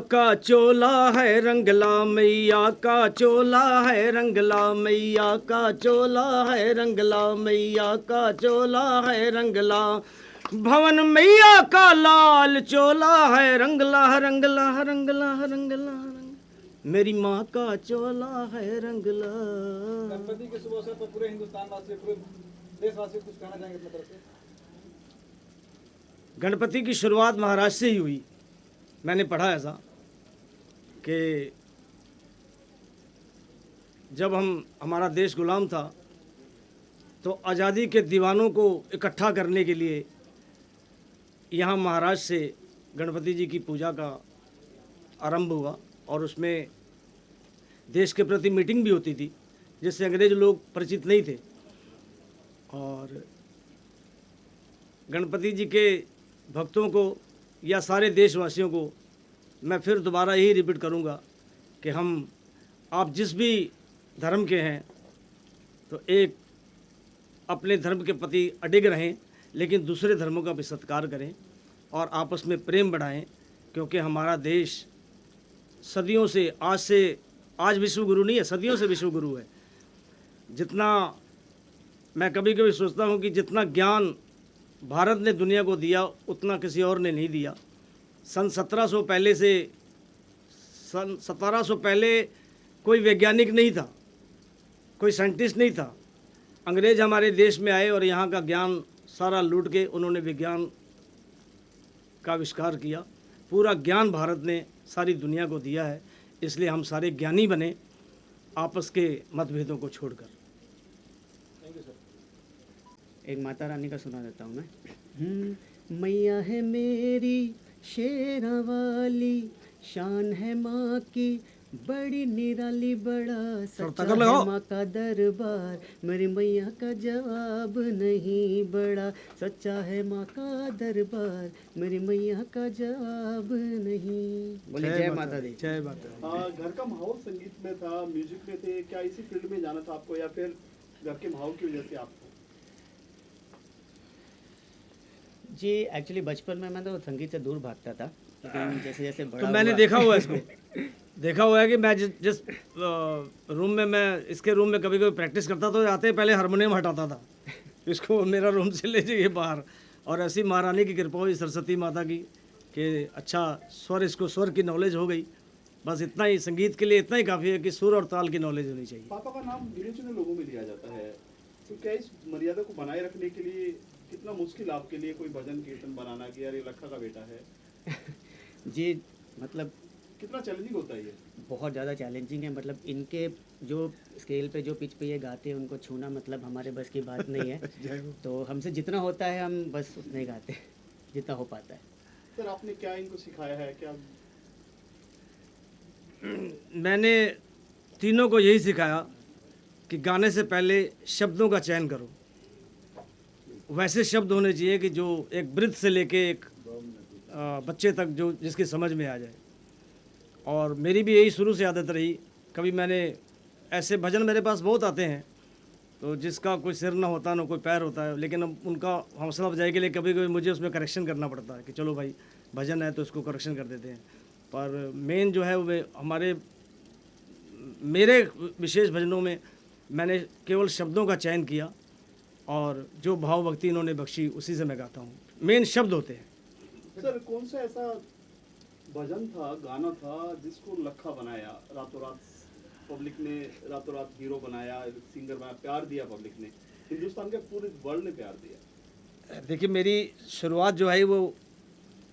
का चोला है रंगला, मैया का चोला है रंगला, मैया का चोला है रंगला, मैया का चोला है रंगला। भवन मैया का लाल चोला है रंगला रंगला रंगला रंगला। मेरी माँ का चोला है रंगला। गणपति के शुभ अवसर पर पूरे हिंदुस्तान वासी, पूरे देशवासी कुछ कहना चाहेंगे अपनी तरफ से? गणपति की शुरुआत महाराष्ट्र से ही हुई। मैंने पढ़ा ऐसा कि जब हमारा देश गुलाम था तो आज़ादी के दीवानों को इकट्ठा करने के लिए यहाँ महाराष्ट्र से गणपति जी की पूजा का आरंभ हुआ और उसमें देश के प्रति मीटिंग भी होती थी जिससे अंग्रेज लोग परिचित नहीं थे। और गणपति जी के भक्तों को या सारे देशवासियों को मैं फिर दोबारा यही रिपीट करूंगा कि आप जिस भी धर्म के हैं तो एक अपने धर्म के प्रति अडिग रहें, लेकिन दूसरे धर्मों का भी सत्कार करें और आपस में प्रेम बढ़ाएं, क्योंकि हमारा देश सदियों से आज विश्व गुरु नहीं है, सदियों से विश्व गुरु है। जितना मैं कभी कभी सोचता हूँ कि जितना ज्ञान भारत ने दुनिया को दिया उतना किसी और ने नहीं दिया। सन 1700 पहले कोई वैज्ञानिक नहीं था, कोई साइंटिस्ट नहीं था। अंग्रेज हमारे देश में आए और यहाँ का ज्ञान सारा लूट के उन्होंने विज्ञान का आविष्कार किया। पूरा ज्ञान भारत ने सारी दुनिया को दिया है, इसलिए हम सारे ज्ञानी बने आपस के मतभेदों को छोड़कर। एक माता रानी का सुना देता हूँ मैं। मैया है मेरी शेरा वाली, शान है माँ की बड़ी निराली, बड़ा सच्चा है माँ का दरबार, मेरी मैया का जवाब नहीं, बड़ा सच्चा है माँ का दरबार, मेरी मैया का जवाब नहीं। बोले जय माता दी। जय माता। घर का माहौल संगीत में था, म्यूजिक में थे, क्या इसी फील्ड में जाना था आपको या फिर घर के माहौल की वजह से आपको? जी एक्चुअली बचपन में मैं तो संगीत से दूर भागता था, लेकिन जैसे जैसे बड़ा तो मैंने हुआ, देखा हुआ है इसको देखा हुआ है कि मैं जिस रूम में मैं इसके रूम में कभी कभी प्रैक्टिस करता तो आते पहले हारमोनियम हटाता था इसको मेरा रूम से ले जाइए बाहर। और ऐसी महारानी की कृपा हुई, सरस्वती माता की, कि अच्छा स्वर की नॉलेज हो गई। बस इतना ही, संगीत के लिए इतना ही काफ़ी है कि सुर और ताल की नॉलेज होनी चाहिए। पापा का नाम गिने चुने लोगों में लिया जाता है, तो क्या इस मर्यादा को बनाए रखने के लिए कितना मुश्किल आपके लिए कोई भजन कीर्तन बनाना कि यार ये लखा का बेटा है? जी मतलब कितना चैलेंजिंग होता है ये? बहुत ज़्यादा चैलेंजिंग है। मतलब इनके जो स्केल पे जो पिच पे ये गाते हैं उनको छूना मतलब हमारे बस की बात नहीं है। तो हमसे जितना होता है हम बस उतना ही गाते हैं जितना हो पाता है। सर आपने क्या इनको सिखाया है? क्या मैंने तीनों को यही सिखाया कि गाने से पहले शब्दों का चयन करो। वैसे शब्द होने चाहिए कि जो एक वृद्ध से लेके एक बच्चे तक जो जिसकी समझ में आ जाए। और मेरी भी यही शुरू से आदत रही। कभी मैंने ऐसे भजन मेरे पास बहुत आते हैं तो जिसका कोई सिर ना होता ना कोई पैर होता है, लेकिन अब उनका हौसला अफजाई के लिए कभी कभी मुझे उसमें करेक्शन करना पड़ता है कि चलो भाई भजन है तो इसको करेक्शन कर देते हैं। पर मेन जो है वो मेरे विशेष भजनों में मैंने केवल शब्दों का चयन किया और जो भाव भक्ति इन्होंने बख्शी उसी से मैं गाता हूँ। मेन शब्द होते हैं। सर कौन सा ऐसा भजन था, गाना था जिसको लखा बनाया, रातों रात पब्लिक ने रातों रात हीरो बनाया, सिंगर बनाया, प्यार दिया पब्लिक ने, हिंदुस्तान के पूरे वर्ल्ड ने प्यार दिया? देखिए मेरी शुरुआत जो है वो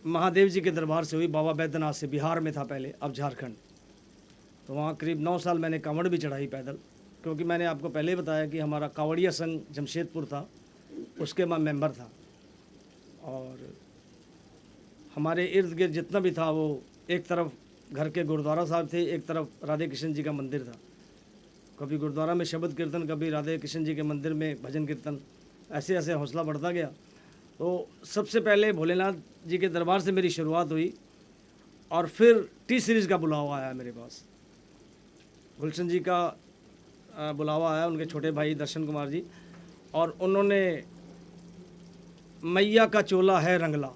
महादेव जी के दरबार से हुई, बाबा बैद्यनाथ से। बिहार में था पहले, अब झारखंड। तो वहाँ करीब 9 साल मैंने कांवड़ भी चढ़ाई पैदल, क्योंकि मैंने आपको पहले बताया कि हमारा कांवड़िया संघ जमशेदपुर था, उसके मैं मेंबर था। और हमारे इर्द गिर्द जितना भी था वो एक तरफ घर के गुरुद्वारा साहब थे, एक तरफ राधे कृष्ण जी का मंदिर था। कभी गुरुद्वारा में शब्द कीर्तन, कभी राधे कृष्ण जी के मंदिर में भजन कीर्तन, ऐसे ऐसे हौसला बढ़ता गया। तो सबसे पहले भोलेनाथ जी के दरबार से मेरी शुरुआत हुई और फिर टी सीरीज़ का बुलावा आया मेरे पास। गुलशन जी का बुलावा आया, उनके छोटे भाई दर्शन कुमार जी, और उन्होंने मैया का चोला है रंगला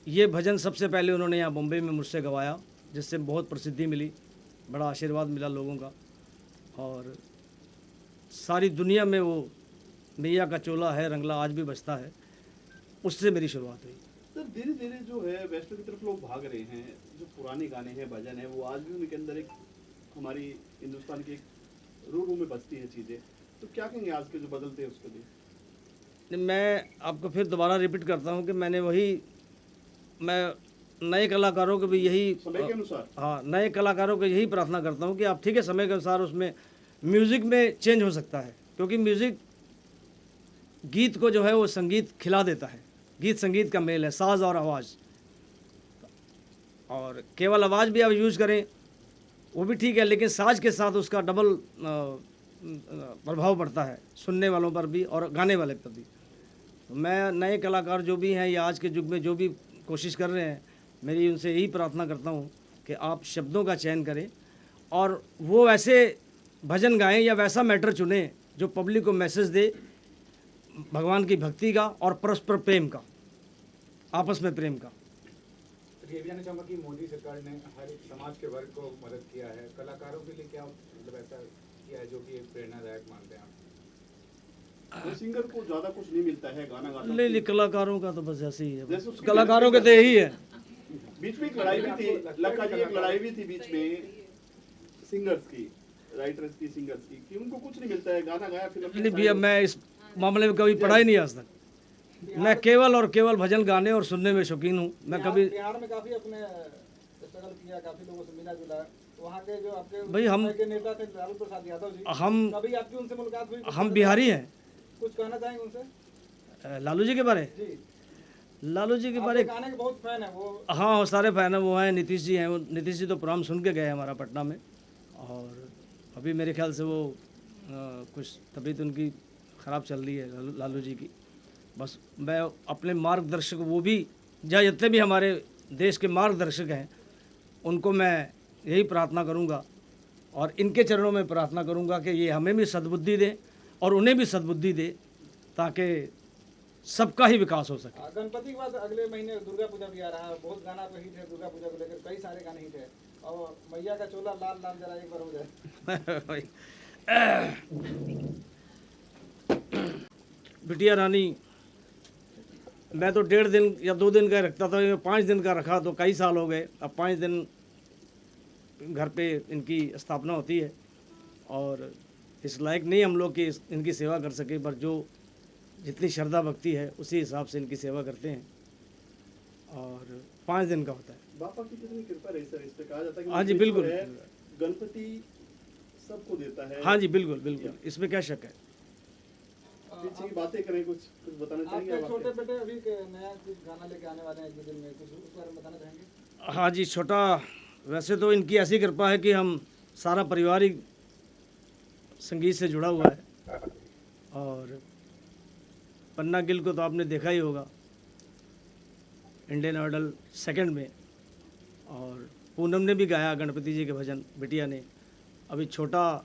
ये भजन सबसे पहले उन्होंने यहाँ बॉम्बे में मुझसे गवाया, जिससे बहुत प्रसिद्धि मिली, बड़ा आशीर्वाद मिला लोगों का, और सारी दुनिया में वो मैया का चोला है रंगला आज भी बजता है, उससे मेरी शुरुआत हुई। सर धीरे धीरे जो है वेस्टर्न की तरफ लोग भाग रहे हैं, जो पुराने गाने हैं भजन है वो आज भी उनके अंदर एक हमारी हिंदुस्तान की एक रूह में बसती है चीज़ें, तो क्या कहेंगे आज के जो बदलते हैं उसके लिए? मैं आपको फिर दोबारा रिपीट करता हूँ कि मैं नए कलाकारों को भी यही समय के अनुसार हाँ नए कलाकारों को यही प्रार्थना करता हूँ कि आप ठीक है समय के अनुसार उसमें म्यूज़िक में चेंज हो सकता है, क्योंकि म्यूज़िक गीत को जो है वो संगीत खिला देता है, गीत संगीत का मेल है, साज और आवाज़, और केवल आवाज़ भी आप यूज़ करें वो भी ठीक है, लेकिन साज के साथ उसका डबल प्रभाव पड़ता है सुनने वालों पर भी और गाने वाले पर भी। तो मैं नए कलाकार जो भी हैं या आज के युग में जो भी कोशिश कर रहे हैं, मेरी उनसे यही प्रार्थना करता हूँ कि आप शब्दों का चयन करें और वो ऐसे भजन गाएं या वैसा मैटर चुनें जो पब्लिक को मैसेज दे भगवान की भक्ति का और परस्पर प्रेम का, आपस में प्रेम का। ये भी जानना चाहूँगा कि मोदी सरकार ने हर समाज के वर्ग को मदद किया है, कलाकारों के लिए क्या मतलब ऐसा किया है जो कि एक प्रेरणादायक मानते हैं आप? वो सिंगर को ज्यादा कुछ नहीं मिलता है गाना गाता ले कलाकारों का तो बस ऐसे ही है, जैसे उसकी कलाकारों के तो यही है। बीच में एक लड़ाई भी थी लक्का जी, एक लड़ाई भी थी बीच में सिंगर्स की, राइटर्स की, सिंगर्स की, कि उनको कुछ नहीं मिलता है, गाना गाया फिल्म नहीं भैया, मैं इस मामले में कभी पढ़ा ही नहीं आज तक। मैं केवल और केवल भजन गाने और सुनने में शौकीन हूँ। मैं कभी बिहार में काफी अपने स्ट्रगल किया, काफी लोगों से मिला जुला, वहाँ के जो आपके भाई हम के नेता थे लालू प्रसाद यादव जी, हम कभी आपकी उनसे मुलाकात हुई? हम बिहारी हैं। कुछ कहना चाहेंगे उनसे? लालू जी के बारे जी, लालू जी के आपके बारे गाने के बहुत फैन है वो। हाँ वो सारे फैन हैं, वो हैं नीतीश जी हैं। वो नीतीश जी तो प्रोग्राम सुन के गए हमारा पटना में, और अभी मेरे ख्याल से वो कुछ तबीयत उनकी ख़राब चल रही है लालू जी की। बस मैं अपने मार्गदर्शक, वो भी या जितने भी हमारे देश के मार्गदर्शक हैं, उनको मैं यही प्रार्थना करूंगा और इनके चरणों में प्रार्थना करूंगा कि ये हमें भी सद्बुद्धि दें और उन्हें भी सद्बुद्धि दे, ताकि सबका ही विकास हो सके। गणपति के बाद अगले महीने दुर्गा पूजा भी आ रहा है, बहुत गाना तो हिट है दुर्गा पूजा को लेकर, कई सारे गाने हिट है, और मैया का चोला लाल लाल जरा एक बार हो जाए। बिटिया रानी, मैं तो 1.5 दिन या 2 दिन का रखता था, 5 दिन का रखा तो कई साल हो गए। अब 5 दिन घर पे इनकी स्थापना होती है, और इस लायक नहीं हम लोग कि इनकी सेवा कर सके, पर जो जितनी श्रद्धा भक्ति है उसी हिसाब से इनकी सेवा करते हैं, और 5 दिन का होता है। बापा की कितनी कृपा रही सर, इस पे कहा जाता है कि हाँ जी, जो बिल्कुल। है, गणपति सबको देता है। हाँ जी, बिल्कुल बिल्कुल, इसमें क्या शक है। पीछे की बातें करें, कुछ बताना चाहेंगे आपके आप? छोटे बेटे अभी नया कुछ गाना लेके आने वाले हैं 1 दिन में, कुछ उस बारे में बताना चाहेंगे? हाँ जी, छोटा, वैसे तो इनकी ऐसी कृपा है कि हम सारा परिवार ही संगीत से जुड़ा हुआ है, और पन्ना गिल को तो आपने देखा ही होगा इंडियन आइडल 2 में, और पूनम ने भी गाया गणपति जी के भजन, बिटिया ने। अभी छोटा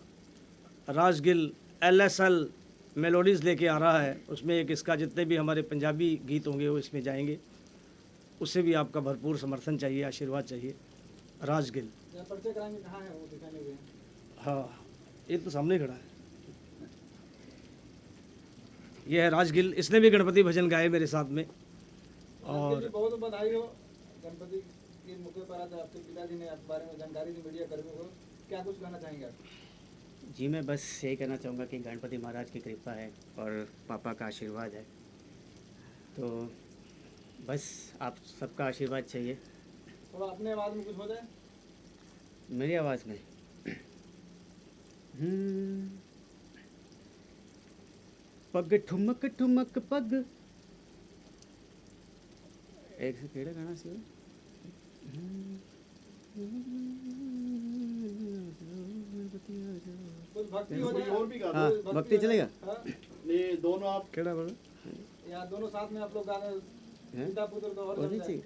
राज गिल LSL मेलोडीज़ लेके आ रहा है, उसमें एक इसका जितने भी हमारे पंजाबी गीत होंगे वो इसमें जाएंगे। उससे भी आपका भरपूर समर्थन चाहिए, आशीर्वाद चाहिए। राज गिल, या परिचय कराएंगे, कहाँ है वो, दिखाने हुए हैं? हाँ ये तो सामने खड़ा है, ये है राज गिल। इसने भी गणपति भजन गाए मेरे साथ में। आपके लिए बहुत बधाई हो, गणपति के मौके पर आज आपके पिताजी ने आपके बारे में जानकारी दी मीडिया कर्मियों को, क्या कुछ कहना चाहेंगे आप? जी मैं बस यही कहना चाहूँगा कि गणपति महाराज की कृपा है और पापा का आशीर्वाद है, तो बस आप सबका आशीर्वाद चाहिए। थोड़ा अपने आवाज़ में कुछ हो जाए। मेरी आवाज़ में पग ठुमक ठुमक पग, एक से केड़ा गाना सी कुछ भक्ति हो कोई जाए। और भी गा दो। हाँ, भक्ति भक्ति हो जाए। चलेगा? हाँ, ये दोनों आप केड़ा बोलो। या दोनों साथ में आप लोग गाने, हैं? पिता पुत्र तो और और जम नहीं जाए। चाहिए।